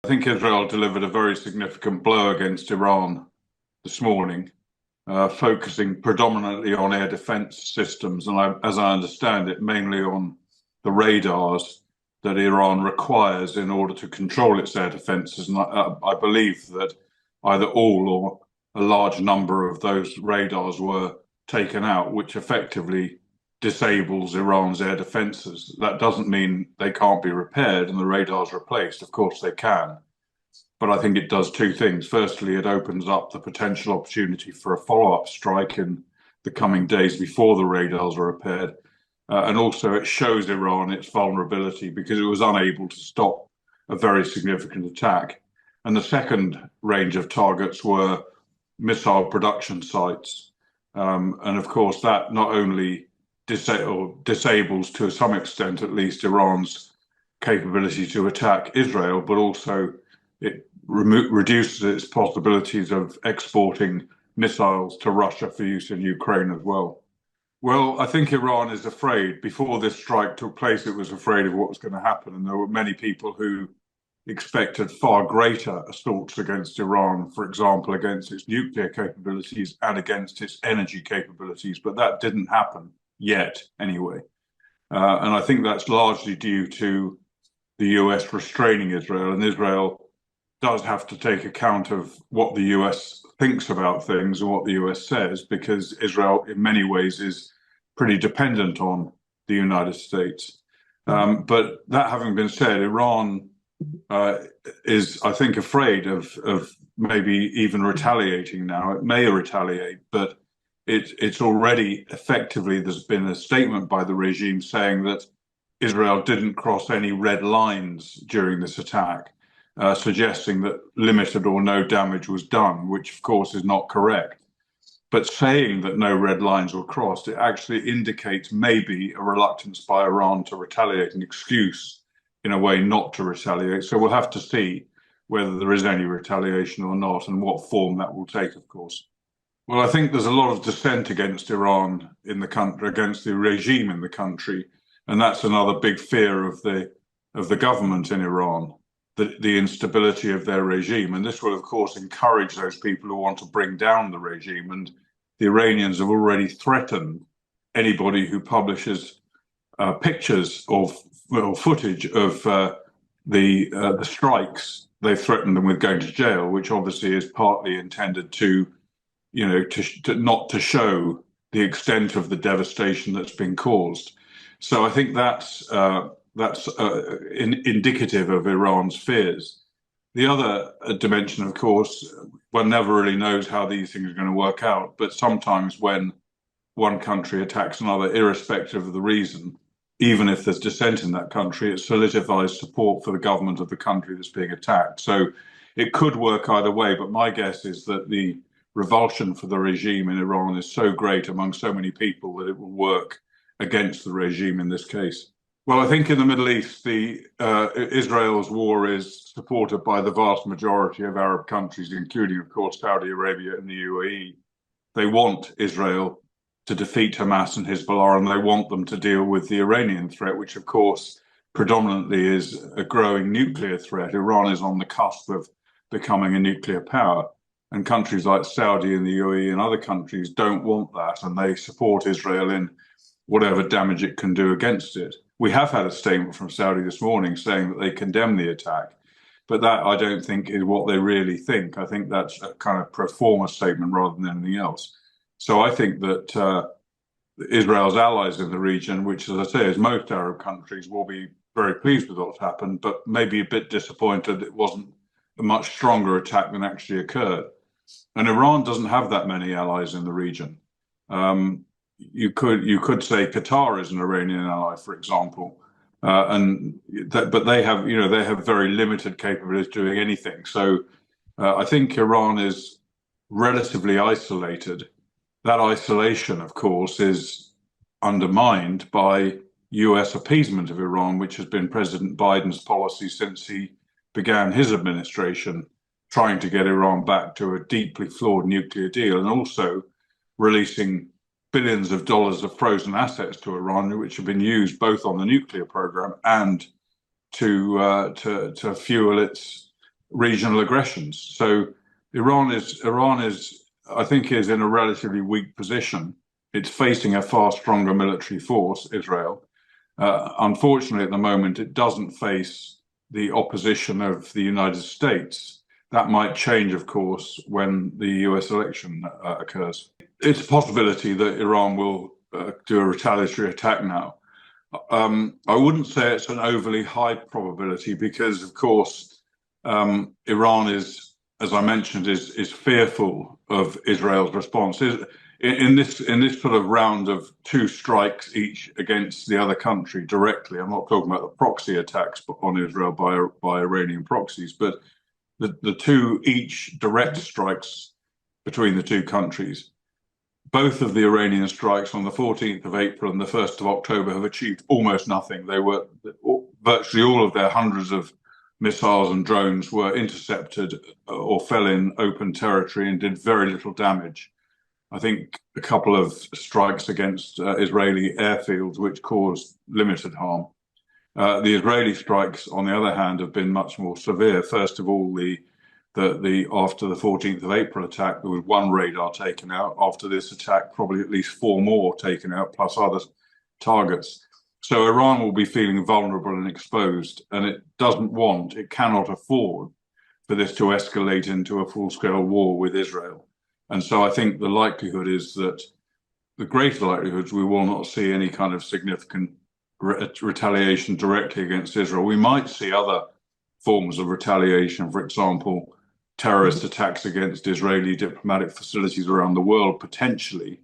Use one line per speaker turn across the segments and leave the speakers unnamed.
think Israel delivered a very significant blow against Iran this morning, focusing predominantly on air defense systems, and as I understand it, mainly on the radars that Iran requires in order to control its air defenses. And I believe that either all or a large number of those radars were taken out, which effectively disables Iran's air defenses. That doesn't mean they can't be repaired and the radars replaced. Of course they can. But I think it does two things. Firstly, it opens up the potential opportunity for a follow-up strike in the coming days before the radars are repaired. And also it shows Iran its vulnerability because it was unable to stop a very significant attack. And the second range of targets were missile production sites. And of course, that not only disables to some extent, at least, Iran's capability to attack Israel, but also it reduces its possibilities of exporting missiles to Russia for use in Ukraine as well. Well, I think Iran is afraid. Before this strike took place, it was afraid of what was going to happen. And there were many people who expected far greater assaults against Iran, for example, against its nuclear capabilities and against its energy capabilities. But that didn't happen yet, anyway. And I think that's largely due to the US restraining Israel. And Israel does have to take account of what the US thinks about things and what the US says, because Israel, in many ways, is pretty dependent on the United States. But that having been said, Iran is, I think, afraid of maybe even retaliating now. It may retaliate, but it's already effectively, there's been a statement by the regime saying that Israel didn't cross any red lines during this attack, suggesting that limited or no damage was done, which of course is not correct. But saying that no red lines were crossed, it actually indicates maybe a reluctance by Iran to retaliate, an excuse in a way not to retaliate. So we'll have to see whether there is any retaliation or not and what form that will take, of course. Well, I think there's a lot of dissent against Iran in the country, against the regime in the country, and that's another big fear of the government in Iran, the instability of their regime. And this will, of course, encourage those people who want to bring down the regime. And the Iranians have already threatened anybody who publishes pictures of footage of the strikes. They've threatened them with going to jail, which obviously is partly intended to, to not to show the extent of the devastation that's been caused. So I think that's indicative of Iran's fears. The other dimension, of course, one never really knows how these things are going to work out, but sometimes when one country attacks another, irrespective of the reason, even if there's dissent in that country, it solidifies support for the government of the country that's being attacked. So it could work either way, but my guess is that the revulsion for the regime in Iran is so great among so many people that it will work against the regime in this case. Well, I think in the Middle East, Israel's war is supported by the vast majority of Arab countries, including, of course, Saudi Arabia and the UAE. They want Israel to defeat Hamas and Hezbollah, and they want them to deal with the Iranian threat, which, of course, predominantly is a growing nuclear threat. Iran is on the cusp of becoming a nuclear power, and countries like Saudi and the UAE and other countries don't want that, and they support Israel in whatever damage it can do against it. We have had a statement from Saudi this morning saying that they condemn the attack, but that I don't think is what they really think. I think that's a kind of pro forma statement rather than anything else. So I think that Israel's allies in the region, which, as I say, is most Arab countries, will be very pleased with what's happened, but maybe a bit disappointed it wasn't a much stronger attack than actually occurred. And Iran doesn't have that many allies in the region. You could say Qatar is an Iranian ally, for example, but they have very limited capabilities doing anything. So I think Iran is relatively isolated. That isolation, of course, is undermined by US appeasement of Iran, which has been President Biden's policy since he began his administration, trying to get Iran back to a deeply flawed nuclear deal, and also releasing billions of dollars of frozen assets to Iran, which have been used both on the nuclear program and to fuel its regional aggressions. So Iran is, I think, is in a relatively weak position. It's facing a far stronger military force, Israel. Unfortunately, at the moment, it doesn't face the opposition of the United States. That might change, of course, when the US election occurs. It's a possibility that Iran will do a retaliatory attack now. I wouldn't say it's an overly high probability because, of course, Iran is, as I mentioned, is fearful of Israel's response. In this sort of round of two strikes each against the other country directly, I'm not talking about the proxy attacks on Israel by Iranian proxies, but the two each direct strikes between the two countries. Both of the Iranian strikes on the 14th of April and the 1st of October have achieved almost nothing. They were virtually all of their hundreds of missiles and drones were intercepted or fell in open territory and did very little damage. I think a couple of strikes against Israeli airfields, which caused limited harm. The Israeli strikes, on the other hand, have been much more severe. First of all, after the 14th of April attack, there was one radar taken out. After this attack, probably at least four more taken out, plus other targets. So Iran will be feeling vulnerable and exposed, and it cannot afford for this to escalate into a full-scale war with Israel. And so I think the likelihood is that the greater likelihood is we will not see any kind of significant retaliation directly against Israel. We might see other forms of retaliation, for example, terrorist attacks against Israeli diplomatic facilities around the world, potentially.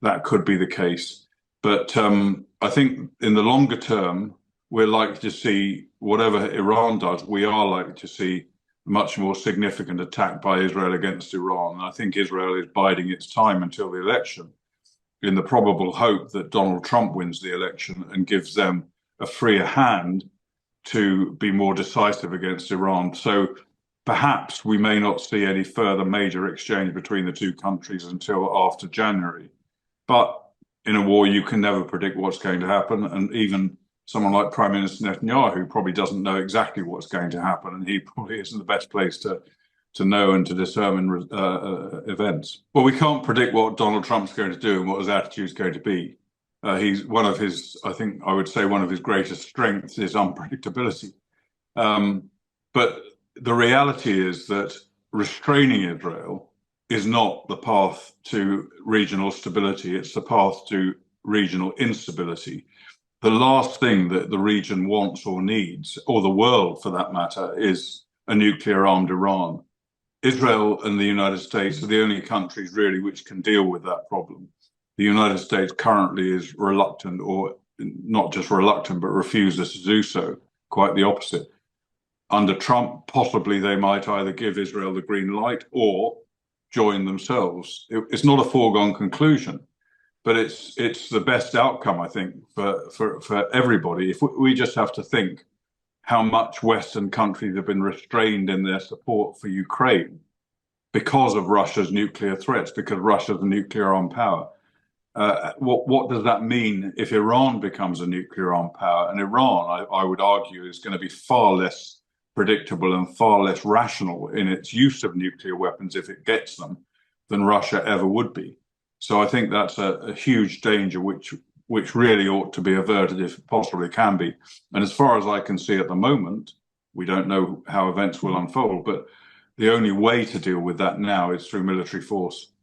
That could be the case. But I think in the longer term, we're likely to see, whatever Iran does, we are likely to see much more significant attack by Israel against Iran. And I think Israel is biding its time until the election in the probable hope that Donald Trump wins the election and gives them a freer hand to be more decisive against Iran. So perhaps we may not see any further major exchange between the two countries until after January. But in a war, you can never predict what's going to happen. And even someone like Prime Minister Netanyahu probably doesn't know exactly what's going to happen. And he probably isn't the best place to know and to determine events. Well, we can't predict what Donald Trump's going to do and what his attitude is going to be. He's one of his, I think I would say one of his greatest strengths is unpredictability. But the reality is that restraining Israel is not the path to regional stability. It's the path to regional instability. The last thing that the region wants or needs, or the world for that matter, is a nuclear-armed Iran. Israel and the United States are the only countries really which can deal with that problem. The United States currently is reluctant, or not just reluctant, but refuses to do so, quite the opposite. Under Trump, possibly they might either give Israel the green light or join themselves. It's not a foregone conclusion, but it's the best outcome, I think, for everybody. If we just have to think how much Western countries have been restrained in their support for Ukraine because of Russia's nuclear threats, because Russia's a nuclear-armed power. What does that mean if Iran becomes a nuclear-armed power? And Iran, I would argue, is going to be far less predictable and far less rational in its use of nuclear weapons if it gets them than Russia ever would be. So I think that's a huge danger which really ought to be averted if it possibly can be. And as far as I can see at the moment, we don't know how events will unfold, but the only way to deal with that now is through military force.